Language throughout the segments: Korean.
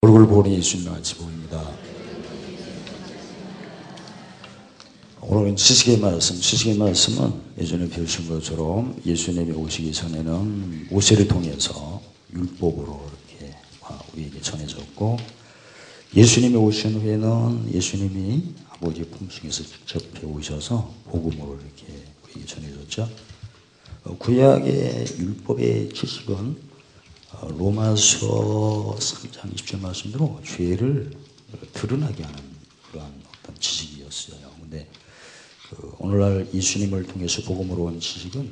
얼굴 보니 예수님 같이 보입니다. 오늘은 지식의 말씀은 예전에 배우신 것처럼 예수님이 오시기 전에는 모세를 통해서 율법으로 이렇게 우리에게 전해졌고, 예수님이 오신 후에는 예수님이 아버지의 품속에서 직접 배우셔서 복음으로 이렇게 우리에게 전해졌죠. 구약의 율법의 지식은 로마서 3장 20절 말씀대로 죄를 드러나게 하는 그러한 어떤 지식이었어요. 근데 오늘날 예수님을 통해서 복음으로 온 지식은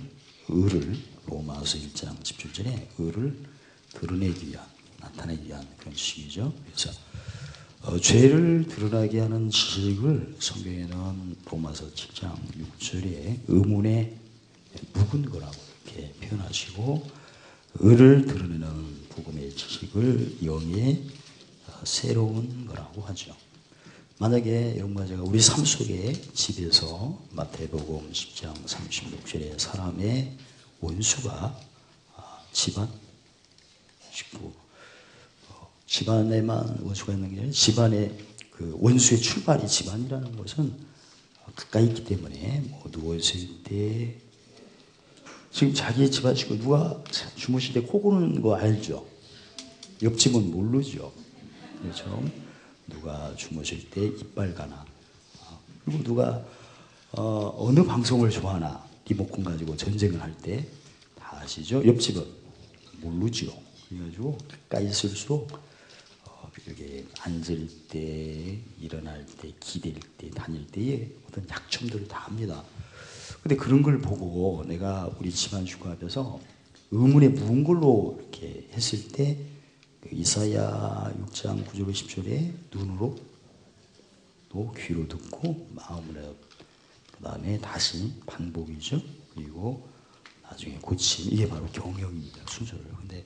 의를, 로마서 1장 17절에 의를 드러내기 위한, 나타내기 위한 그런 지식이죠. 그래서 죄를 드러나게 하는 지식을 성경에는 로마서 7장 6절에 의문에 묵은 거라고 이렇게 표현하시고, 의를 드러내는 복음의 지식을 영의 새로운 거라고 하죠. 만약에 여러분과 제가 우리 삶 속에 집에서 마태복음 10장 36절에 사람의 원수가 집안, 식구, 집안에만 원수가 있는 게 아니라 집안의 그 원수의 출발이 집안이라는 것은 가까이 있기 때문에 누워있을 때 지금 자기 집안 식구 누가 주무실 때 코 고는 거 알죠? 옆집은 모르죠. 그렇죠? 누가 주무실 때 이빨 가나, 그리고 누가 어느 방송을 좋아하나 리모컨 가지고 전쟁을 할 때 다 아시죠? 옆집은 모르죠. 그래가지고 가까이 있을수록 이렇게 앉을 때, 일어날 때, 기댈 때, 다닐 때의 어떤 약점들을 다 압니다. 근데 그런 걸 보고 내가 우리 집안 식구 앞에서 의문에 묵은 걸로 이렇게 했을 때 이사야 6장 9절 10절에 눈으로 또 귀로 듣고 마음으로, 그 다음에 다시 반복이죠. 그리고 나중에 고침, 이게 바로 경영입니다. 순서를. 근데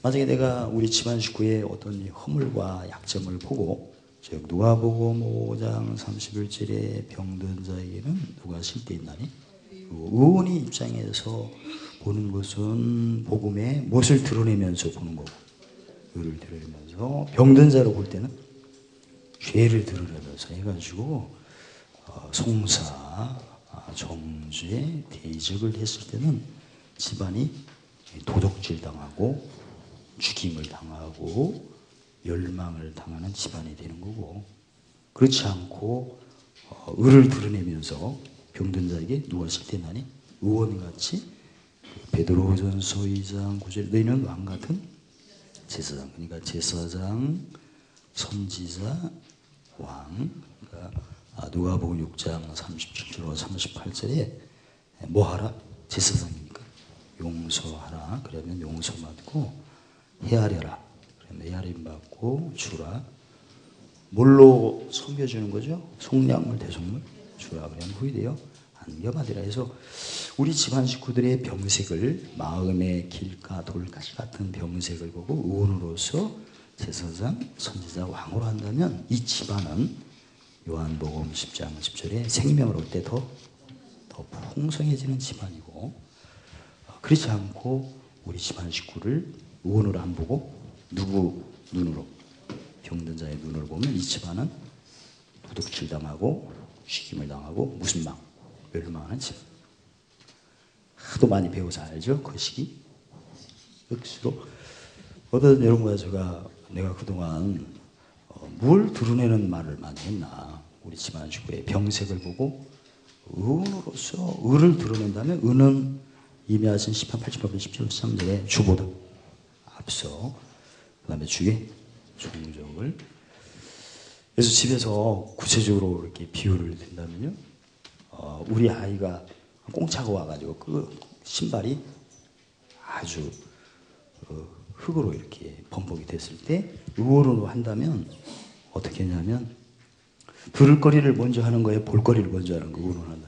만약에 내가 우리 집안 식구의 어떤 허물과 약점을 보고, 즉 누가복음 5장 31절에 병든 자에게는 누가 실대 있나니? 의원의 입장에서 보는 것은 복음의 무엇을 드러내면서 보는 거고, 의를 드러내면서, 병든 자로 볼 때는 죄를 드러내면서 해가지고 송사, 정죄, 대적을 했을 때는 집안이 도둑질 당하고 죽임을 당하고 멸망을 당하는 집안이 되는 거고, 그렇지 않고 의를 드러내면서 병든 자에게 누가 실대나니? 의원같이 베드로전서 2장 9절 너희는 왕같은 제사장, 그러니까 제사장, 선지자, 왕. 그러니까 누가복음 6장 37절 38절에 뭐하라? 제사장이니까 용서하라. 그러면 용서받고, 헤아려라. 그러면 헤아림 받고 주라. 뭘로 섬겨주는 거죠? 속량물, 대속물 주라. 그러면 후이되어 안겨받으라 해서 우리 집안 식구들의 병색을, 마음의 길가 돌가시 같은 병색을 보고 의원으로서 제사장, 선지자, 왕으로 한다면 이 집안은 요한복음 10장 10절에 생명을 얻을 때 더 풍성해지는 집안이고, 그렇지 않고 우리 집안 식구를 의원으로 안 보고 누구 눈으로, 병든 자의 눈으로 보면 이 집안은 도둑질 당하고 죽임을 당하고 무슨 멸망하는 집. 하도 많이 배워서 알죠? 그 시기. 역시로 어떤 여러분과 내가 그동안 뭘 드러내는 말을 많이 했나. 우리 집안 식구의 병색을 보고 의원으로서 의를 드러낸다면, 의는 이미 하신 10편 88편 10절 3절에 주보다 앞서, 그 다음에 주의 종적을. 그래서 집에서 구체적으로 이렇게 비유를 든다면요, 우리 아이가 꽁차가 와가지고 그 신발이 아주 흙으로 이렇게 범벅이 됐을 때 의원으로 한다면 어떻게 했냐면, 들을 거리를 먼저 하는 거예요? 볼거리를 먼저 하는 거? 의원으로 한다.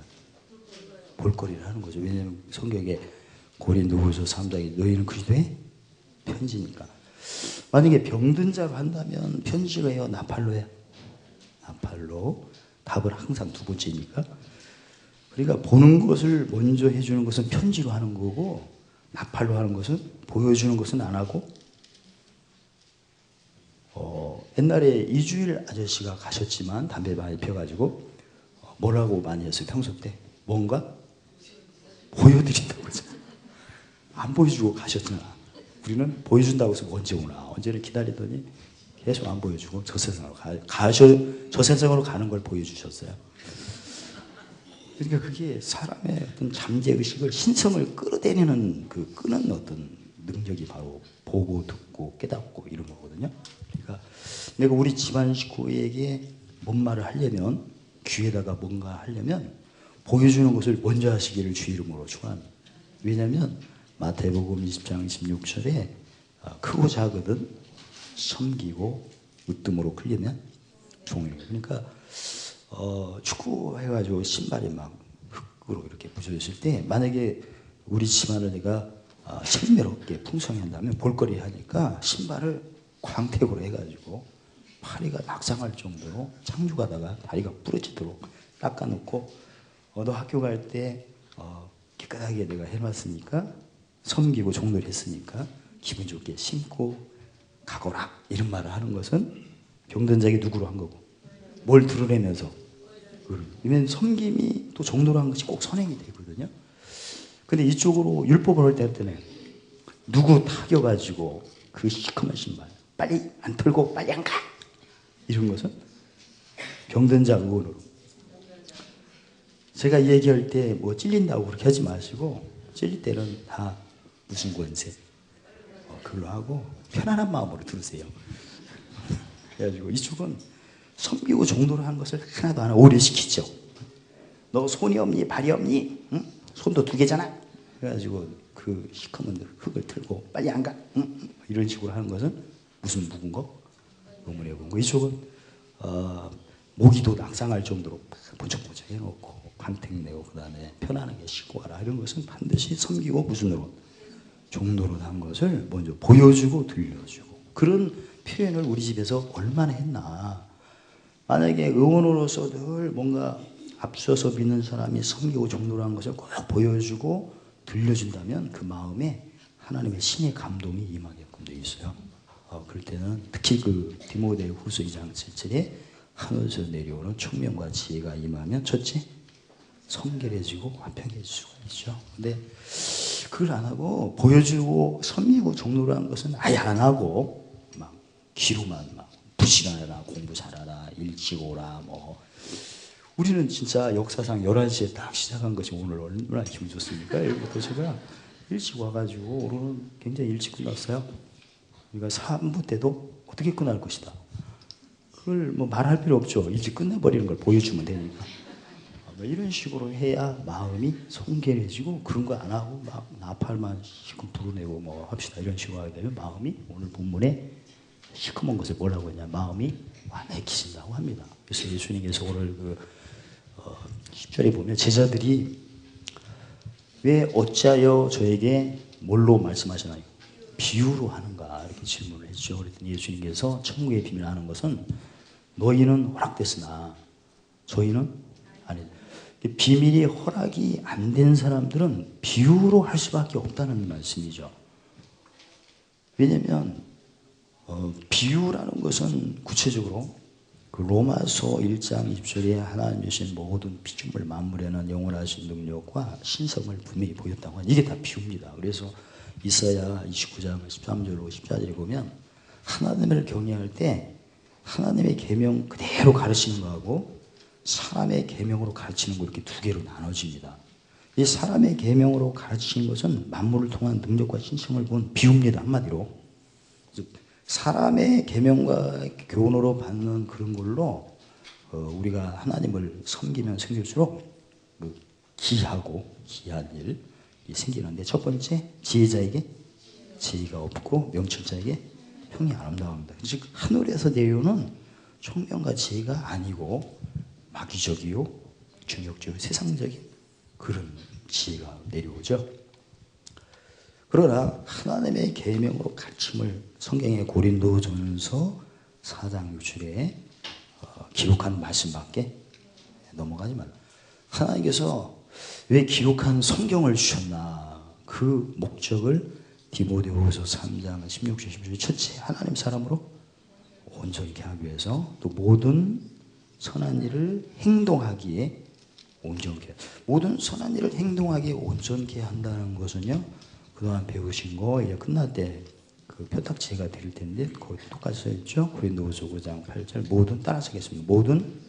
볼거리를 하는 거죠. 왜냐하면 성경에 고린도후서 3장에 너희는 그리스도의 편지니까. 만약에 병든 자로 한다면 편지가 해요? 나팔로예요? 나팔로. 답은 항상 두 번째니까. 그러니까 보는 것을 먼저 해주는 것은 편지로 하는 거고, 나팔로 하는 것은, 보여주는 것은 안 하고 옛날에 이주일 아저씨가 가셨지만 담배 많이 피워가지고 뭐라고 많이 했어요? 평소 때 뭔가 보여드린다고 그러잖아. 안 보여주고 가셨잖아. 우리는 보여준다고 해서 언제 오나 언제를 기다리더니 계속 안 보여주고 저 세상으로 가는 걸 보여주셨어요. 그러니까 그게 사람의 어떤 잠재의식을, 신성을 끌어내리는 그 끄는 어떤 능력이 바로 보고 듣고 깨닫고 이런 거거든요. 그러니까 내가 우리 집안 식구에게 뭔 말을 하려면, 귀에다가 뭔가 하려면 보여주는 것을 먼저 하시기를 주 이름으로 축원합니다. 왜냐하면 마태복음 20장 26절에 크고 작거든 섬기고 으뜸으로 클리면 종이에요. 그러니까 축구 해가지고 신발이 막 흙으로 이렇게 부서졌을 때 만약에 우리 집안을 내가 신비롭게 풍성히 한다면 볼거리 하니까 신발을 광택으로 해가지고 파리가 낙상할 정도로 창조가다가 다리가 부러지도록 닦아놓고 너 학교 갈 때 깨끗하게 내가 해놨으니까 섬기고 종로를 했으니까 기분 좋게 신고 가거라 이런 말을 하는 것은 병든 자에게 누구로 한 거고 뭘 드러내면서 왜냐면 섬김이 또 종로로 한 것이 꼭 선행이 되거든요. 근데 이쪽으로 율법을 할 때는 누구 타겨가지고 그 시커먼 신발 빨리 안 털고 빨리 안 가 이런 것은 병든 자 의원으로. 제가 얘기할 때 뭐 찔린다고 그렇게 하지 마시고 찔릴 때는 다 무슨 권세 그걸로 하고 편안한 마음으로 들으세요. 그래가지고 이쪽은 섬기고 정도로 하는 것을 하나도 안 하고 오래시키죠. 너 손이 없니 발이 없니? 응? 손도 2개잖아. 그래가지고 그 시커먼 흙을 틀고 빨리 안 가? 응? 이런 식으로 하는 것은 무슨 묵은 거? 의문의 묵은 거. 이쪽은 모기도 낙상할 정도로 번쩍번쩍 해놓고 광택 내고 그 다음에 편안하게 씻고 와라 이런 것은 반드시 섬기고 무슨으로? 종로로 한 것을 먼저 보여주고 들려주고 그런 표현을 우리 집에서 얼마나 했나. 만약에 의원으로서 늘 뭔가 앞서서 믿는 사람이 섬기고 종로로 한 것을 꼭 보여주고 들려준다면 그 마음에 하나님의 신의 감동이 임하게끔 되어 있어요. 그럴 때는 특히 그 디모데 후서 2장 7절에 하늘에서 내려오는 총명과 지혜가 임하면 첫째 성결해지고 화평해질 수가 있죠. 근데 그걸 안 하고 보여주고 섬기고 종로로 한 것은 아예 안 하고 막 귀로만 막 부지런해라 공부 잘하라 일찍 오라 뭐 우리는 진짜 역사상 11시에 딱 시작한 것이 오늘 얼마나 기분 좋습니까? 여기부터 제가 일찍 와가지고 오늘은 굉장히 일찍 끝났어요. 우리가 3부 때도 어떻게 끝날 것이다. 그걸 뭐 말할 필요 없죠. 일찍 끝내버리는 걸 보여주면 되니까. 이런 식으로 해야 마음이 성결해지고 그런 거 안 하고 막 나팔만 시큼 부르내고 뭐 합시다 이런 식으로 하게 되면 마음이 오늘 본문에 시커먼 것을 뭐라고 했냐 마음이 완악해진다고 합니다. 그래서 예수님께서 오늘 그 10절에 보면 제자들이 왜 어찌하여 저에게 뭘로 말씀하시나요? 비유로 하는가 이렇게 질문을 했죠. 그랬더니 예수님께서 천국의 비밀을 아는 것은 너희는 허락됐으나 저희는 아니 비밀이 허락이 안 된 사람들은 비유로 할 수밖에 없다는 말씀이죠. 왜냐하면 비유라는 것은 구체적으로 그 로마서 1장 20절에 하나님 주신 모든 피조물 만물에는 영원하신 능력과 신성을 분명히 보였다고 하는 이게 다 비유입니다. 그래서 이사야 29장 13절로 14절에 보면 하나님을 경외할 때 하나님의 계명 그대로 가르치는 거하고 사람의 계명으로 가르치는 거 이렇게 2개로 나눠집니다. 이 사람의 계명으로 가르치는 것은 만물을 통한 능력과 신성을 본 비유입니다. 한마디로 사람의 계명과 교훈으로 받는 그런 걸로 우리가 하나님을 섬기면 섬길수록 기하고 귀한 일이 생기는데 첫 번째 지혜자에게 지혜가 없고 명철자에게 형이 아름다워합니다. 즉 하늘에서 내려오는 총명과 지혜가 아니고 마귀적이요 중력적이요 세상적인 그런 지혜가 내려오죠. 그러나 하나님의 계명으로 가르침을 성경의 고린도전서 4장 6절에 기록한 말씀밖에 넘어가지 말라. 하나님께서 왜 기록한 성경을 주셨나 그 목적을 디모데후서 3장 16절 17절 첫째 하나님 사람으로 온전케 하기 위해서, 또 모든 선한 일을 행동하기에 온전케, 모든 선한 일을 행동하기에 온전케 한다는 것은요, 그동안 배우신 거 이제 끝날 때 그 표탁제가 드릴 텐데 거기 똑같이 써 있죠. 고린도후서 9장 8절, 모든, 따라서 하겠습니다. 모든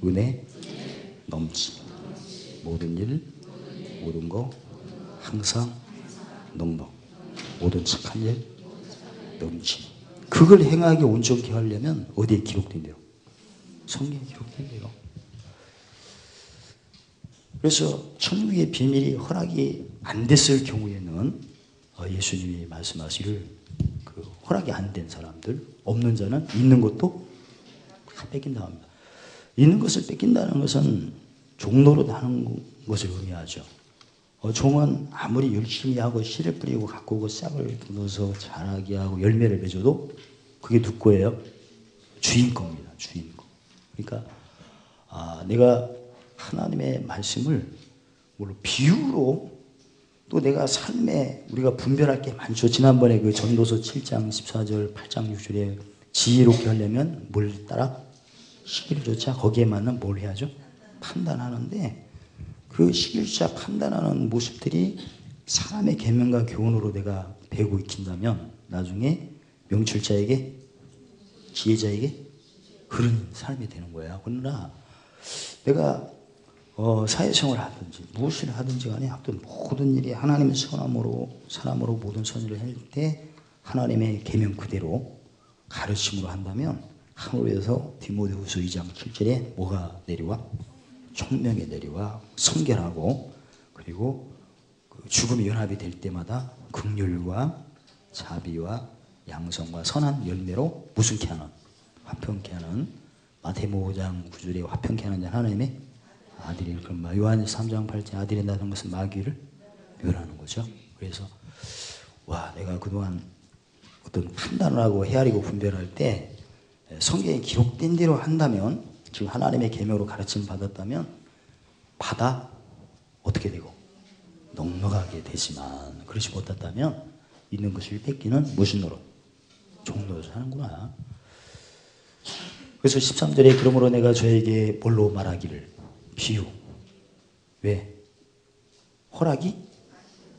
은혜 넘치, 모든 일, 모든 거 항상 넉넉, 모든 착한 일 넘치. 그걸 행하기 온전케 하려면 어디에 기록된대요? 성경에 기록된대요. 그래서 천국의 비밀이 허락이 안 됐을 경우에는 예수님이 말씀하시기를 그 허락이 안 된 사람들, 없는 자는 있는 것도 다 뺏긴다 합니다. 있는 것을 뺏긴다는 것은 종노릇 하는 것을 의미하죠. 종은 아무리 열심히 하고 씨를 뿌리고 갖고 오고 싹을 뜯어서 자라게 하고 열매를 맺어도 그게 누구 거예요? 주인 겁니다. 주인 거. 그러니까 내가 하나님의 말씀을 물론 비유로, 또 내가 삶에 우리가 분별할 게 많죠. 지난번에 그 전도서 7장 14절 8장 6절에 지혜롭게 하려면 뭘 따라? 시기를 쫓아. 거기에 맞는 뭘 해야죠? 판단하는데, 그 시기를 쫓아 판단하는 모습들이 사람의 계명과 교훈으로 내가 배우고 익힌다면 나중에 명철자에게, 지혜자에게 그런 삶이 되는 거예요. 그러나 내가 사회생활을 하든지 무엇을 하든지 간에 하여튼 모든 일이 하나님의 선함으로 사람으로 모든 선을 할 때 하나님의 계명 그대로 가르침으로 한다면 하늘에서 디모데후서 2장 7절에 뭐가 내려와? 총명이 내려와 성결하고, 그리고 그 죽음이 연합이 될 때마다 긍휼과 자비와 양성과 선한 열매로 무슨 케 하는? 화평케 하는, 마태복음 5장 9절에 화평케 하는 자는 하나님의 아들이, 그럼 요한 3장 8절 아들이라는 것은 마귀를 멸하는 거죠. 그래서 내가 그동안 어떤 판단을 하고 헤아리고 분별할 때 성경에 기록된 대로 한다면, 지금 하나님의 계명으로 가르침 받았다면 어떻게 되고 넉넉하게 되지만, 그렇지 못했다면 있는 것을 뺏기는 무슨 노릇? 종노릇을 하는구나. 그래서 13절에 그러므로 내가 저에게 뭘로 말하기를? 비유. 왜? 허락이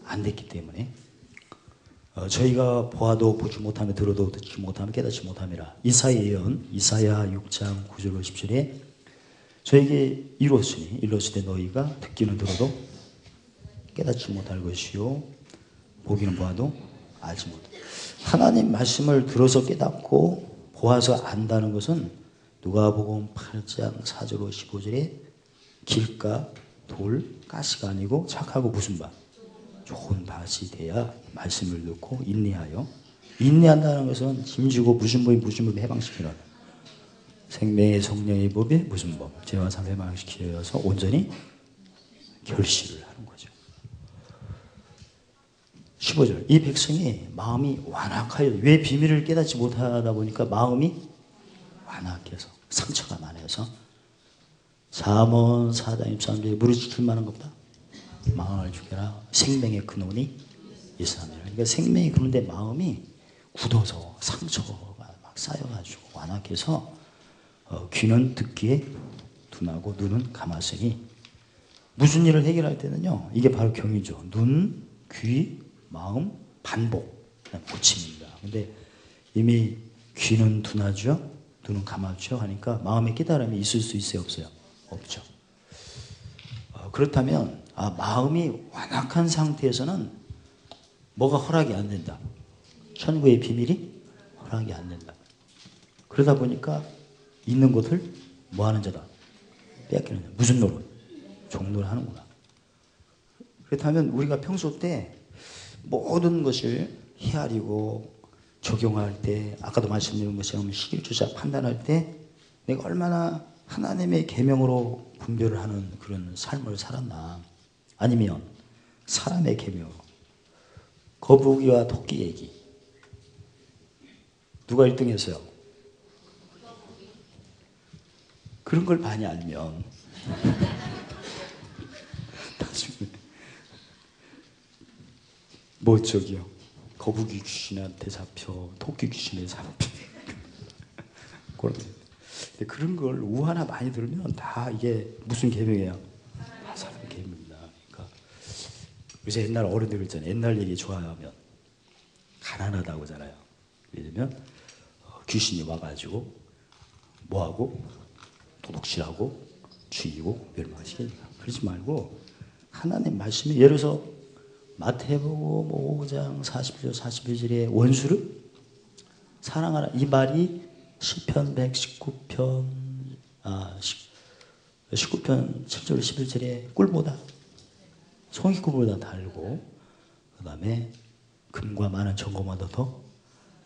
안 됐기 때문에. 저희가 보아도 보지 못하며 들어도 듣지 못하며 깨닫지 못함이라. 이사야 예언, 이사야 6장 9절 10절에 저에게 이루었으되 너희가 듣기는 들어도 깨닫지 못할 것이요 보기는 보아도 알지 못해. 하나님 말씀을 들어서 깨닫고 보아서 안다는 것은 누가복음 8장 4절 15절에 길가, 돌, 가시가 아니고 착하고 무슨 밭? 좋은 밭이 돼야 말씀을 듣고 인내하여, 인내한다는 것은 힘주고 무슨 법이 해방시키는 생명의 성령의 법이 무슨 법? 죄와 삶 해방시켜서 온전히 결실을 하는 거죠. 15절, 이 백성이 마음이 완악하여, 왜 비밀을 깨닫지 못하다 보니까 마음이 완악해서 상처가 많아서 잠언 4장 23절에 무릇 지킬 만한 것보다 마음을 죽여라 생명의 근원이 예수님이라. 그러니까 생명이 그런데 마음이 굳어서 상처가 막 쌓여가지고 완악해서 귀는 듣기에 둔하고 눈은 감았으니, 무슨 일을 해결할 때는요, 이게 바로 경이죠. 눈, 귀, 마음, 반복, 고침입니다. 근데 이미 귀는 둔하죠, 눈은 감았죠 하니까 마음의 깨달음이 있을 수 있어요, 없어요? 없죠. 그렇다면 마음이 완악한 상태에서는 뭐가 허락이 안 된다? 천국의 비밀이 허락이 안 된다. 그러다 보니까 있는 것을 뭐 하는 자다? 빼앗기는 자다. 무슨 노릇? 종노릇 하는구나. 그렇다면 우리가 평소 때 모든 것을 헤아리고 적용할 때, 아까도 말씀드린 것처럼 시기조차 판단할 때 내가 얼마나 하나님의 계명으로 분별을 하는 그런 삶을 살았나, 아니면 사람의 계명으로, 거북이와 토끼 얘기 누가 1등 했어요? 그런 걸 많이 알면 나중에 거북이 귀신한테 잡혀, 토끼 귀신에 잡혀. 근데 그런 걸 우하나 많이 들으면 다 이게 무슨 계명이에요? 다 사람 계명입니다. 그러니까 요새 옛날 어른들 있잖아요. 옛날 얘기 좋아하면 가난하다고 하잖아요. 예를 들면 귀신이 와가지고 뭐하고 도둑질하고 죽이고 멸망시키니까 그러지 말고 하나님 말씀이 예를 들어서 마태복음 5장 40절 41절에 원수를 사랑하라 이 말이 시편 119편 19편 7절 11절에 꿀보다 송이꿀보다 달고 그 다음에 금과 많은 정금보다 더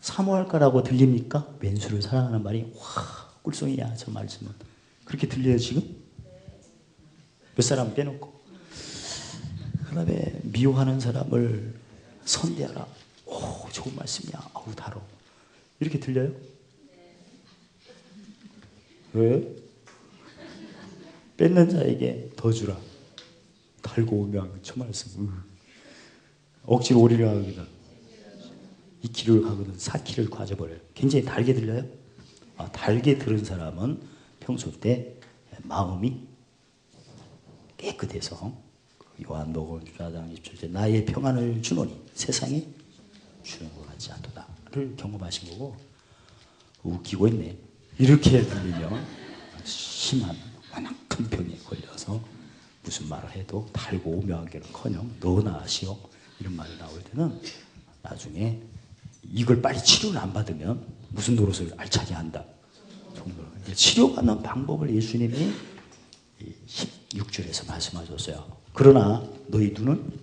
사모할까라고 들립니까? 왼수를 사랑하는 말이 와 꿀송이야 저 말씀은 그렇게 들려요 지금? 몇 사람 빼놓고 그 다음에 미워하는 사람을 선대하라 오 좋은 말씀이야 아우 달어 이렇게 들려요? 왜? 뺏는 자에게 더 주라 달고 오면 저 말씀 억지로 오리려 하거든 2km를 가거든 4km를 가져버려요 굉장히 달게 들려요? 달게 들은 사람은 평소 때 마음이 깨끗해서 요한복음 4장 27절 나의 평안을 주노니 세상에 주는 것 같지 않도다를 경험하신 거고 웃기고 있네 이렇게 들리면 심한 완악한 병에 걸려서 무슨 말을 해도 달고 오묘하기는커녕 너나 아시오 이런 말이 나올 때는 나중에 이걸 빨리 치료를 안 받으면 무슨 노릇을 알차게 한다. 치료받는 방법을 예수님이 16절에서 말씀하셨어요. 그러나 너희 눈은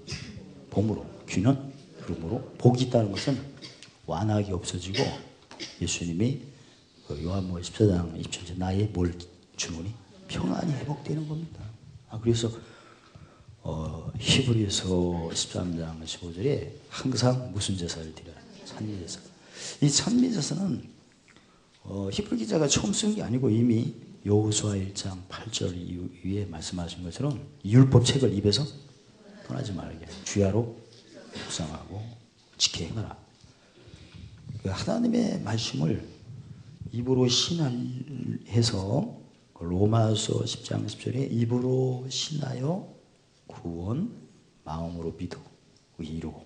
봄으로 귀는 구름으로 복이 있다는 것은 완악이 없어지고 예수님이 요한복음 14장 27절 나의 뭘 주노니 평안이 회복되는 겁니다. 그래서 히브리서 13장 15절에 항상 무슨 제사를 드려라? 찬미제사. 이 찬미제사는 히브리 기자가 처음 쓴 게 아니고 이미 여호수아 1장 8절 이후에 말씀하신 것처럼 율법 책을 입에서 떠나지 말게 주야로 묵상하고 지켜 행하라. 하나님의 말씀을 입으로 신해서 로마서 10장 10절에 입으로 신하여 구원 마음으로 믿어 의로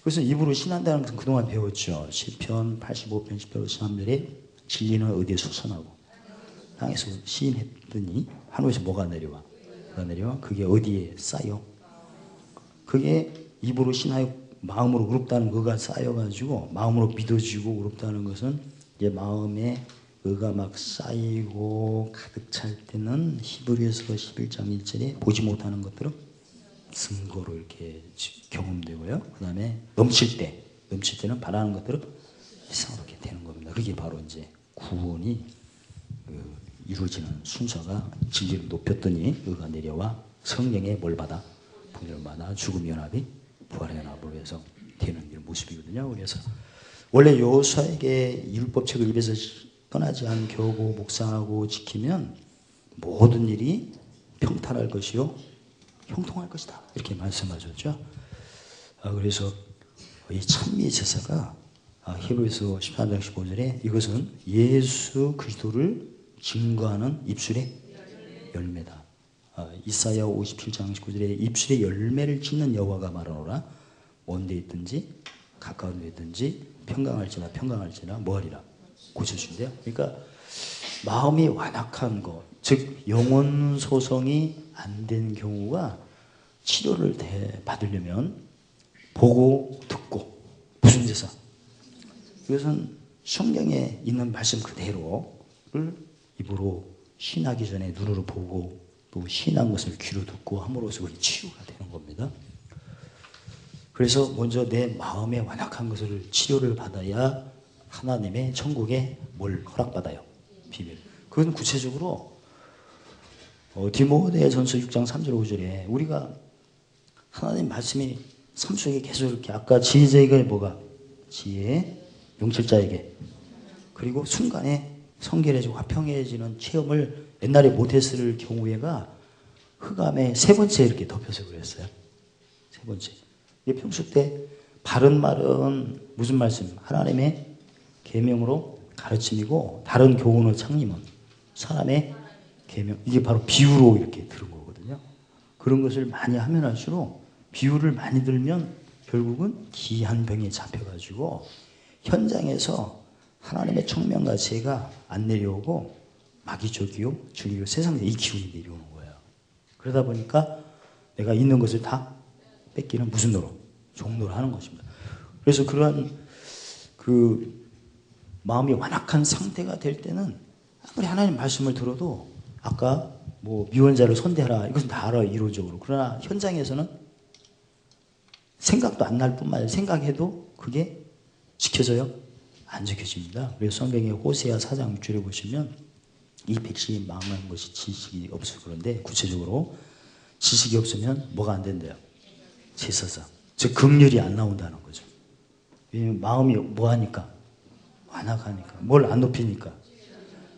그래서 입으로 신한다는 것은 그동안 배웠죠. 시편 85편 10편 13절에 진리는 어디에 솟아나고 땅에서 시인했더니 하늘에서 뭐가 내려와 그게 어디에 쌓여 그게 입으로 신하여 마음으로 의롭다는 의가 쌓여가지고 마음으로 믿어지고 의롭다는 것은 이제 마음에 의가 막 쌓이고 가득 찰 때는 히브리서 11장 1절에 보지 못하는 것들은 증거로 이렇게 경험되고요. 그 다음에 넘칠 때는 바라는 것들은 이상하게 되는 겁니다. 그게 바로 이제 구원이 이루어지는 순서가 진리를 높였더니 의가 내려와 성령의 뭘 받아? 분열을 받아 죽음 연합이 부활의 연합으로 해서 되는 이런 모습이거든요. 그래서 원래 여호수아에게 율법책을 입에서 떠나지 않게 하고 묵상하고 지키면 모든 일이 평탄할 것이요 형통할 것이다 이렇게 말씀하셨죠. 그래서 이 찬미 제사가 히브리서 13장 15절에 이것은 예수 그리스도를 증거하는 입술의 열매다. 이사야 57장 19절에 입술의 열매를 짓는 여호와가 말하노라 먼 데 있든지 가까운 데 있든지 평강할지나 뭐하리라 고쳐준대요. 그러니까 마음이 완악한 것, 즉 영혼 소성이 안 된 경우가 치료를 받으려면 보고 듣고 무슨 제사? 이것은 성경에 있는 말씀 그대로를 입으로 신하기 전에 눈으로 보고 또 신한 것을 귀로 듣고 함으로써 그게 치유가 되는 겁니다. 그래서 먼저 내 마음에 완악한 것을 치료를 받아야 하나님의 천국에 뭘 허락받아요? 비밀. 그건 구체적으로 디모데전서 6장 3절 5절에 우리가 하나님 말씀이 삶 속에 계속 이렇게 아까 지혜자에게 뭐가? 지혜, 용칠자에게 그리고 순간에 성결해지고 화평해지는 체험을 옛날에 못했을 경우에가 흑암에 세 번째 이렇게 덮여서 그랬어요. 세 번째. 이게 평소 때 바른 말은 무슨 말씀? 하나님의 계명으로 가르침이고 다른 교훈의 창림은 사람의 계명. 이게 바로 비유로 이렇게 들은 거거든요. 그런 것을 많이 하면 할수록 비유를 많이 들면 결국은 기한 병에 잡혀가지고 현장에서 하나님의 청명과 지혜가 안 내려오고 마귀적이요 주기요 세상에 이 기운이 내려오는 거예요. 그러다 보니까 내가 있는 것을 다 뺏기는 무슨 노로? 종노를 하는 것입니다. 그래서 그러한 그 마음이 완악한 상태가 될 때는 아무리 하나님 말씀을 들어도 아까 뭐 미원자를 선대하라 이것은 다 알아요 이론적으로. 그러나 현장에서는 생각도 안 날 뿐만 아니라 생각해도 그게 지켜져요? 안 지켜집니다. 그래서 성경의 호세아 4장 6절에 보시면 이 백성이 망한 것이 지식이 없어서 그런데 구체적으로 지식이 없으면 뭐가 안 된대요? 제사상. 즉 긍휼이 안 나온다는 거죠. 왜냐면 마음이 뭐하니까? 완악하니까. 뭘 안 높이니까.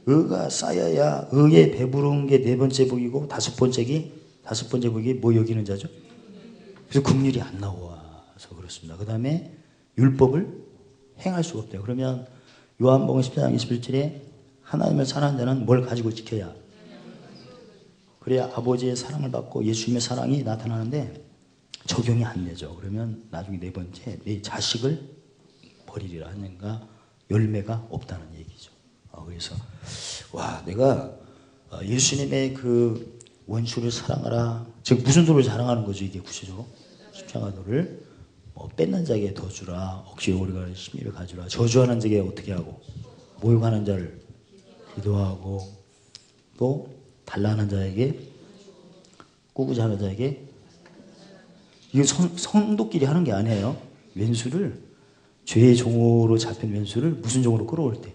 의가 쌓여야 의에 배부른 게 네 번째 복이고 다섯 번째 복이 뭐 여기는 자죠? 그래서 긍휼이 안 나와서 그렇습니다. 그 다음에 율법을 행할 수가 없대요. 그러면 요한복음 14장 21절에 하나님을 사랑하는 자는 뭘 가지고 지켜야? 그래야 아버지의 사랑을 받고 예수님의 사랑이 나타나는데 적용이 안 되죠. 그러면 나중에 네 번째 내 자식을 버리리라 하는가 열매가 없다는 얘기죠. 그래서 와 내가 예수님의 그 원수를 사랑하라. 즉 무슨 도를 자랑하는 거죠 이게 구체적으로? 십자가도를 뺏는 자에게 더 주라. 억지에 오래가는 심리를 가주라. 저주하는 자에게 어떻게 하고 모욕하는 자를 기도하고 또 단란한 자에게 꾸꾸자 하는 자에게 이게 성도끼리 하는 게 아니에요. 왼수를 죄의 종으로 잡힌 왼수를 무슨 종으로 끌어올 때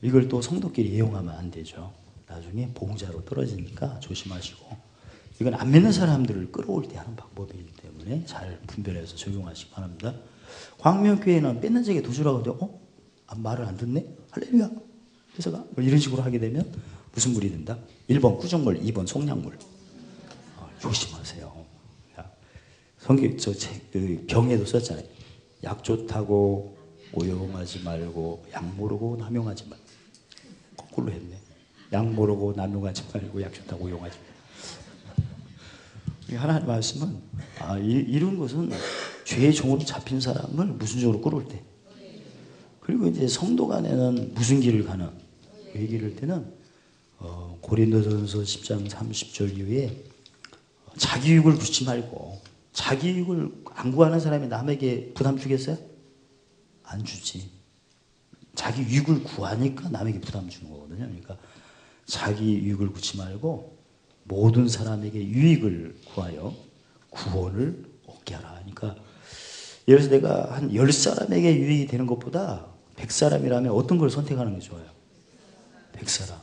이걸 또 성도끼리 이용하면 안 되죠. 나중에 봉자로 떨어지니까 조심하시고 이건 안 믿는 사람들을 끌어올 때 하는 방법이기 때문에 잘 분별해서 적용하시기 바랍니다. 광명교회는 뺏는 자에게 도주라고 하는데 말을 안 듣네? 할렐루야. 그래서 뭐 이런 식으로 하게 되면 무슨 물이 된다? 1번 꾸정물, 2번 속량물. 조심하세요. 성경 그 병에도 썼잖아요. 약 좋다고 오용하지 말고 약 모르고 남용하지 말고. 거꾸로 했네. 약 모르고 남용하지 말고 약 좋다고 오용하지 말고. 하나님 말씀은 이런 것은 죄의 종으로 잡힌 사람을 무슨 종으로 끌어올 때. 그리고 이제 성도 간에는 무슨 길을 가는 얘기를 때는 고린도전서 10장 30절 이후에 자기 유익을 구치 말고 자기 유익을 안 구하는 사람이 남에게 부담 주겠어요? 안 주지. 자기 유익을 구하니까 남에게 부담 주는 거거든요. 그러니까 자기 유익을 구치 말고 모든 사람에게 유익을 구하여 구원을 얻게 하라. 그러니까 예를 들어서 내가 한 10사람에게 유익이 되는 것보다 100사람이라면 어떤 걸 선택하는 게 좋아요? 100사람.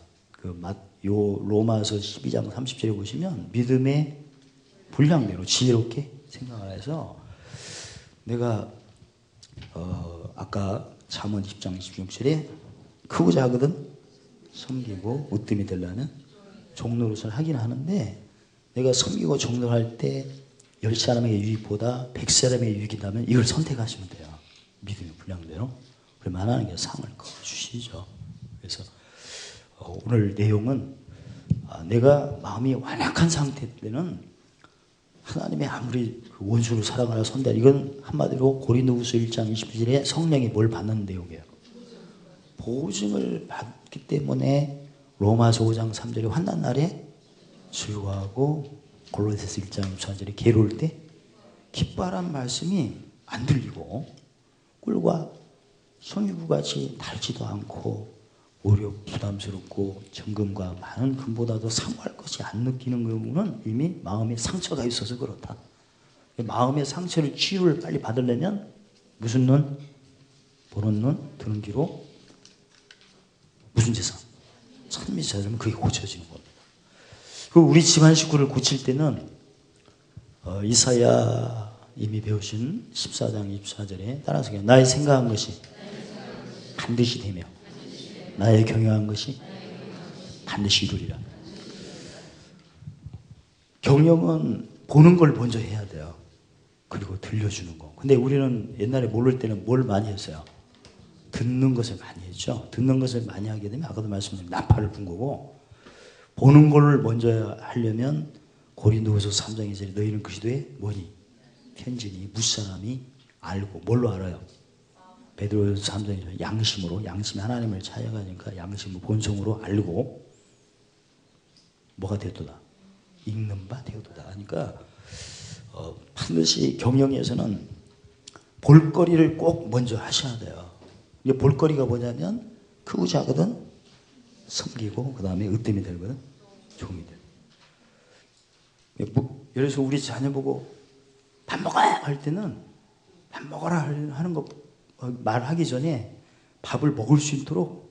로마서 12장 30절에 보시면 믿음의 분량대로 지혜롭게 생각을 해서 내가 아까 잠언 10장 26절에 크고 작거든 섬기고 으뜸이 되려는 종노릇을 하긴 하는데 내가 섬기고 종노할 때 10사람에게 유익보다 100사람에게 유익이 나면 이걸 선택하시면 돼요. 믿음의 분량대로. 그러면 하나님께 상을 주시죠. 그래서 오늘 내용은 내가 마음이 완악한 상태 때는 하나님의 아무리 그 원수를 사랑하라 선대 이건 한마디로 고린도후서 1장 20절에 성령이 뭘 받는 내용이에요. 보증을 받기 때문에 로마서 5장 3절에 환난 날에 즐거워하고 골로새서 1장 24절에 괴로울 때 기뻐하라는 말씀이 안 들리고 꿀과 송이구같이 달지도 않고 오히려 부담스럽고 정금과 많은 금보다도 사모할 것이 안 느끼는 경우는 이미 마음에 상처가 있어서 그렇다. 마음의 상처를 치유를 빨리 받으려면 무슨 눈? 보는 눈, 듣는 귀로 무슨 제사? 찬미를 찾으면 그게 고쳐지는 겁니다. 그 우리 집안 식구를 고칠 때는 이사야 이미 배우신 14장 24절에 따라서 나의 생각한 것이 반드시 되며 나의 경영한 것이 반드시 이루리라. 경영은 보는 걸 먼저 해야 돼요. 그리고 들려주는 거. 근데 우리는 옛날에 모를 때는 뭘 많이 했어요? 듣는 것을 많이 했죠. 듣는 것을 많이 하게 되면 아까도 말씀드린 나팔을 분 거고, 보는 걸 먼저 하려면 고린도후서 3장 2절에 너희는 그리스도의 뭐니? 편지니 무사람이 알고. 뭘로 알아요? 베드로후서 3장 2절 양심으로, 양심이 하나님을 찾아가니까 양심으로 본성으로 알고 뭐가 되도다? 읽는 바 되도다. 그러니까 반드시 경영에서는 볼거리를 꼭 먼저 하셔야 돼요. 이게 볼거리가 뭐냐면 크고 작거든 섬기고 그 다음에 으뜸이 되거든 종이 돼. 예를 들어서 우리 자녀 보고 밥 먹어야 할 때는 밥 먹어라 하는 거 말하기 전에 밥을 먹을 수 있도록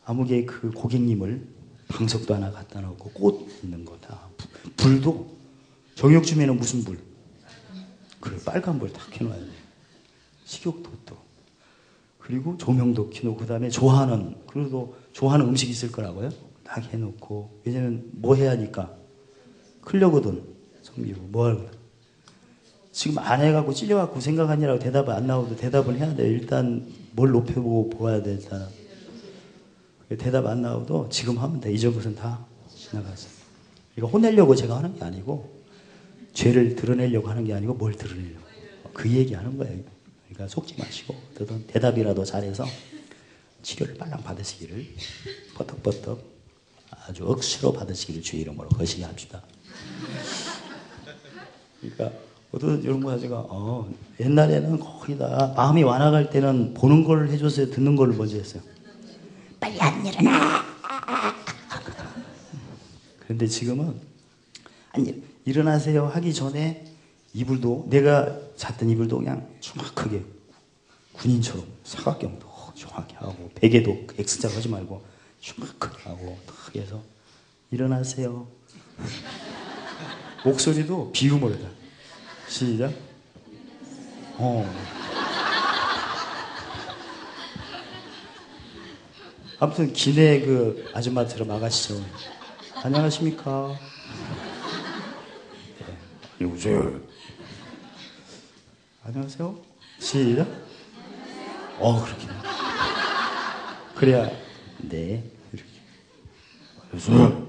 아무개 그 고객님을 방석도 하나 갖다 놓고 꽃 있는 거다. 불도 정육쯤에는 무슨 불? 그래 빨간 불 딱 켜놔야 돼. 식욕도 또 그리고 조명도 켜놓고 그 다음에 좋아하는 음식 있을 거라고요. 딱 해놓고 왜냐면 뭐 해야 하니까 클려거든 성미고 뭐 하거든. 지금 안 해갖고 찔려갖고 생각하느라고 대답 안 나오도 대답은 해야 돼. 일단 뭘 높여보고 보아야 돼. 일단 대답 안 나오도 지금 하면 돼. 잊은 것은 다 지나갔어. 이거 혼내려고 제가 하는 게 아니고 죄를 드러내려고 하는 게 아니고 뭘 드러내려고 그 얘기하는 거예요. 그러니까 속지 마시고 대답이라도 잘해서 치료를 빨랑 받으시기를 버떡버떡 아주 억수로 받으시기를 주의 이름으로 거시기 합시다. 그러니까 어떤 이런 거 제가 옛날에는 거의 다 마음이 완화갈 때는 보는 걸 해줬어요. 듣는 걸 먼저 했어요. 빨리 안 일어나. 그런데 지금은 아니 일어나세요 하기 전에 이불도 내가 잤던 이불도 그냥 정확하게 군인처럼 사각형도 정확히 하고 베개도 X자 하지 말고 정확하게 하고 딱 해서 일어나세요. 목소리도 비음으로 해. 시작. 아무튼 기내 그 아줌마처럼 아가씨처럼 안녕하십니까. 네. 여보세요. 안녕하세요. 시작. 그렇게. 그래야 네 이렇게. 안녕하세요.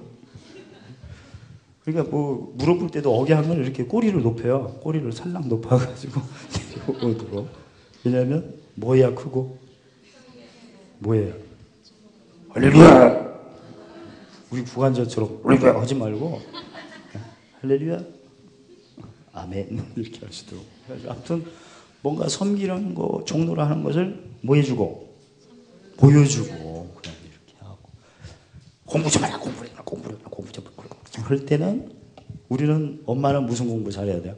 그러니까 뭐 물어볼 때도 억양을 이렇게 꼬리를 높여요. 꼬리를 살랑 높아가지고 내려오도록. 왜냐하면 뭐야 크고 뭐예요? 할렐루야. 우리 구간절처럼 할렐루야 하지 말고 할렐루야 아멘 이렇게 할 수도. 아무튼 뭔가 섬기는 거 종로를 하는 것을 뭐 해주고 보여주고 그냥 이렇게 하고 공부 좀 하라 공부 좀 할 때는 우리는 엄마는 무슨 공부 잘해야 돼요?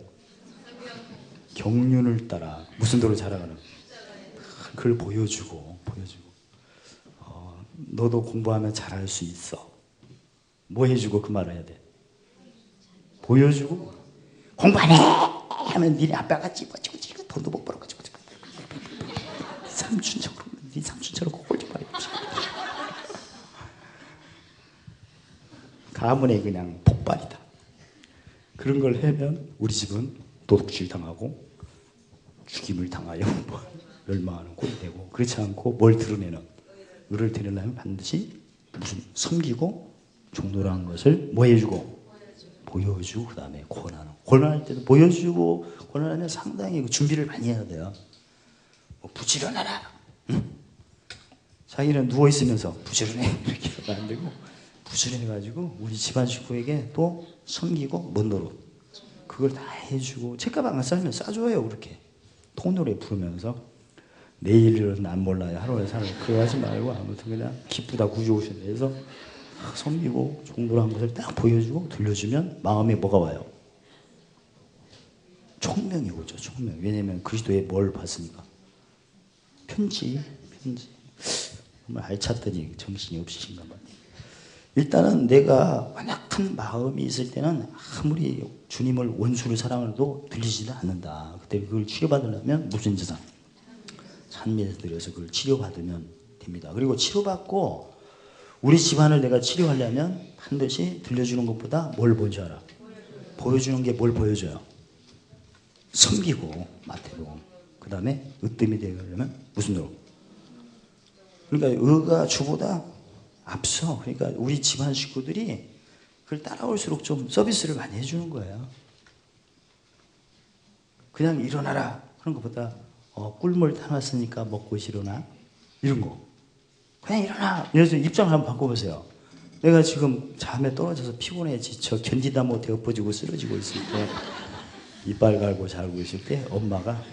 경륜을 따라 무슨 도로 자라가는 그걸 보여주고 너도 공부하면 잘할 수 있어. 뭐 해주고 그 말을 해야 돼? 보여주고 공부 안 해! 하면 니네 아빠가 집어지고 돈도 못 벌어가지고 삼촌처럼 네 삼촌처럼 꼴 좀 봐요. 가문의 그냥 폭발이다. 그런 걸 하면 우리 집은 도둑질 당하고 죽임을 당하여 멸망하는 꼴이 되고 그렇지 않고 뭘 드러내는 을을 드러내려면 반드시 무슨 섬기고 종로라는 것을 뭐 해주고 보여주고 그 다음에 고난할 때도 보여주고 고난하면 상당히 준비를 많이 해야 돼요. 뭐 부지런하라. 응? 자기는 누워있으면서 부지런해 이렇게 하면 안 되고 부지런해가지고 우리 집안 식구에게 또 섬기고 먼 노릇 그걸 다 해주고 책가방 안 싸면 싸줘요. 그렇게 통노래 부르면서 내일은 안 몰라요. 하루에 살아. 그거 하지 말고 아무튼 그냥 기쁘다 구주오셔야 해서 섬기고 종로한 것을 딱 보여주고 들려주면 마음에 뭐가 와요? 총명이 오죠. 총명. 왜냐면 그리스도의 뭘 봤으니까? 편지. 정말 알찼더니 정신이 없으신가 봐요. 일단은 내가 완악한 마음이 있을 때는 아무리 주님을 원수를 사랑해도 들리지는 않는다. 그때 그걸 치료받으려면 무슨 제사? 찬미를 드려서 그걸 치료받으면 됩니다. 그리고 치료받고 우리 집안을 내가 치료하려면 반드시 들려주는 것보다 뭘 먼저 알아? 보여주는 게 뭘 보여줘요? 섬기고 마태복음. 그 다음에 으뜸이 되려면 무슨 노력? 그러니까 의가 주보다 앞서. 그러니까 우리 집안 식구들이 그걸 따라올수록 좀 서비스를 많이 해주는 거예요. 그냥 일어나라 하는 것보다 꿀물 타놨으니까 먹고 일어나 이런 거. 그냥 일어나. 그래서 입장을 한번 바꿔보세요. 내가 지금 잠에 떨어져서 피곤해 지쳐 견디다 못해 엎어지고 쓰러지고 있을 때 이빨 갈고 자고 있을 때 엄마가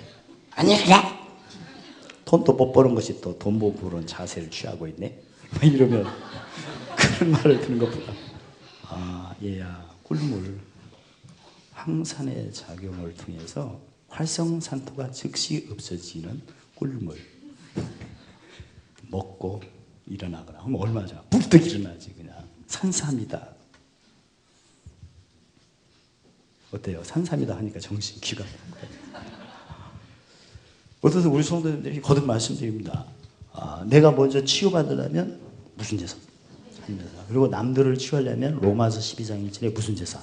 안 일어나? 돈도 못 버는 것이 또 돈 못 버는 자세를 취하고 있네. 막 이러면 그런 말을 듣는 것보다 얘야 꿀물 황산의 작용을 통해서 활성산토가 즉시 없어지는 꿀물 먹고 일어나거나 하면 얼마나 좋아. 부르떡 일어나지 그냥. 산삼이다. 어때요? 산삼이다 하니까 정신 기가 막혀요. 어떠서 우리 성도님들이 거듭 말씀드립니다. 내가 먼저 치유받으려면 무슨 제사? 산제사. 그리고 남들을 치유하려면 로마서 12장 1절에 무슨 제사?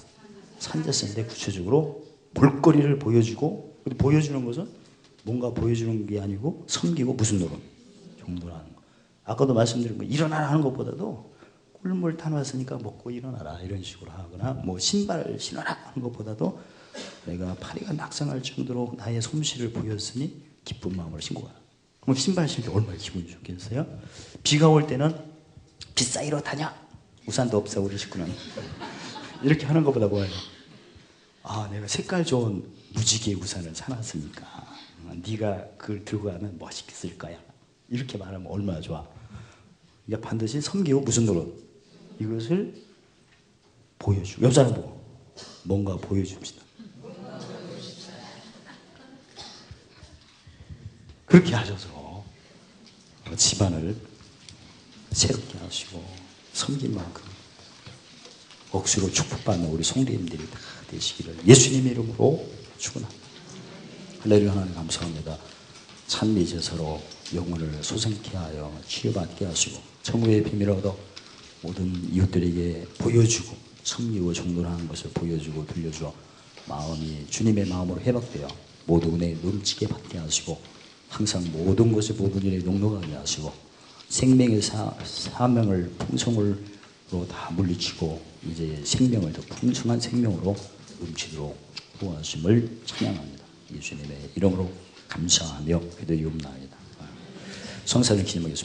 산제사인데 구체적으로 볼거리를 보여주고, 보여주는 것은 뭔가 보여주는 게 아니고 섬기고 무슨 노릇? 종도라는 거. 아까도 말씀드린 거 일어나라 하는 것보다도 꿀물 타놨으니까 먹고 일어나라 이런 식으로 하거나 뭐 신발 신어라 하는 것보다도 내가 파리가 낙상할 정도로 나의 솜씨를 보였으니 기쁜 마음으로 신고 가라. 그럼 신발 신을 때 얼마나 기분이 좋겠어요? 비가 올 때는 비 사이로 다녀. 우산도 없어 우리 식구는. 이렇게 하는 것보다 뭐예요? 내가 색깔 좋은 무지개 우산을 사놨으니까 네가 그걸 들고 가면 멋있게 쓸 거야. 이렇게 말하면 얼마나 좋아. 그러니까 반드시 섬기고 무슨 노릇? 이것을 보여주고 여자는 뭐? 뭔가 보여줍시다. 그렇게 하셔서 집안을 새롭게 하시고 섬긴 만큼 억수로 축복받는 우리 성도님들이 다 되시기를 예수님의 이름으로 축원합니다. 할렐루야. 하나님 감사합니다. 찬미 제사로 영혼을 소생케 하여 치유받게 하시고 천국의 비밀을 얻어 모든 이웃들에게 보여주고 섬기고 종도하는 것을 보여주고 들려주어 마음이 주님의 마음으로 회복되어 모든 은혜에 넘치게 받게 하시고 항상 모든 것을 모든 일에 녹록하게 하시고 생명의 사명을 풍성으로 다 물리치고 이제 생명을 더 풍성한 생명으로 넘치도록 도와주심을 찬양합니다. 예수님의 이름으로 감사하며 기도하옵나이다. 성사를 기념하겠습니다.